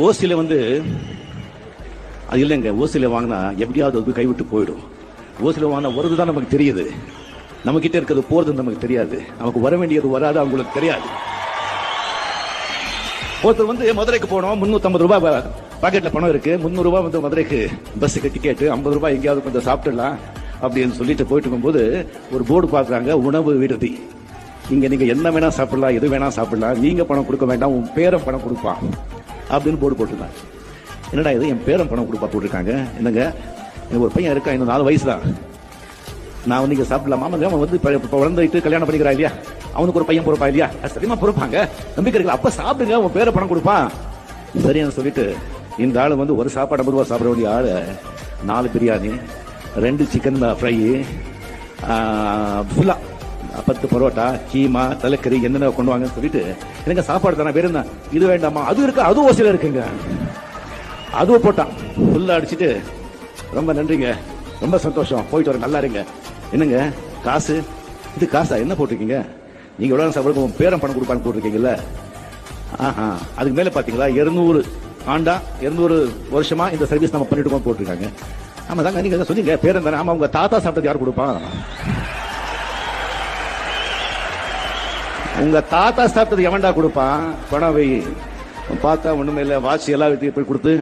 ஓசில அது இல்லைங்க. ஓசில வாங்கினா எப்படியாவது அது கைவிட்டு போயிடும். ஓசில வாங்கினா வருதுதான் நமக்கு தெரியுது, நம்ம கிட்ட இருக்கிறது போறது நமக்கு தெரியாது. நமக்கு வர வேண்டியது வராது, அவங்களுக்கு தெரியாது. ஒருத்தர் மதுரைக்கு போனோம், 350 ரூபாய் பாக்கெட்ல பணம் இருக்கு, 300 ரூபாய் மதுரைக்கு பஸ்ஸுக்கு டிக்கெட், 50 ரூபாய் எங்கேயாவது கொஞ்சம் சாப்பிட்டுலாம் அப்படின்னு சொல்லிட்டு போயிட்டு இருக்கும்போது ஒரு போர்டு பாக்குறாங்க, உணவு விடுதி. இங்க நீங்க என்ன வேணா சாப்பிடலாம், எது வேணா சாப்பிடலாம், நீங்க பணம் கொடுக்க வேண்டாம், உன் பேரன் பணம் கொடுப்பான் அப்படின்னு போர்டு போட்டுருந்தாங்க. என்னடா இது, என் பேரன் பணம் கொடுப்பா போட்டிருக்காங்க. என்னங்க, எனக்கு ஒரு பையன் இருக்கா, இன்னும் 4 வயசு தான், நான் இங்க சாப்பிடலாமா? அவன் வளர்ந்துட்டு கல்யாணம் பண்ணிக்கிறா இல்லையா, அவனுக்கு ஒரு பையன் பொறுப்பா இல்லையா? சரிமா பொறுப்பாங்க, நம்பிக்கை இருக்குல்ல, அப்ப சாப்பிடுங்க, உன் பேரை பணம் கொடுப்பான். சரியான சொல்லிட்டு இந்த ஆளு ஒரு சாப்பாடு 50 ரூபாய் சாப்பிட வேண்டிய ஆளு 4 பிரியாணி, 2 சிக்கன் ஃப்ரை, ஃபுல்லா 10 பரோட்டா, கீமா, தலைக்கறி என்னென்ன கொண்டு வாங்கன்னு சொல்லிட்டு, எனக்கு சாப்பாடு தானே வேற என்ன, இது வேண்டாமா, அது இருக்கு, அது ஓசில இருக்குங்க, அதுவும் போட்டான். ஃபுல்லா அடிச்சுட்டு, ரொம்ப நன்றிங்க, ரொம்ப சந்தோஷம், போயிட்டு வர, நல்லா இருங்க. என்னங்க காசு, இது காசா, என்ன போட்டிருக்கீங்க, நீங்க எவ்வளவு சாப்பிட பேரன் பணம் கொடுப்பான்னு போட்டிருக்கீங்கல்ல. ஆஹா, அதுக்கு மேல பாத்தீங்களா, 200 ஆண்டா 200 வருஷமா இந்த சர்வீஸ் நம்ம பண்ணிட்டு போட்டிருக்காங்க. ஆமா தாங்க, நீங்க சொன்னீங்க பேரன் தானே. ஆமா, உங்க தாத்தா சாப்பிட்டது யார் கொடுப்பான்? உங்க தாத்தா சாப்பிட்டது எவன்டா கொடுப்பான்? பணம் வை. பார்த்தா ஒண்ணுமே இல்ல, வாட்சி எல்லாம் போய் கொடுத்து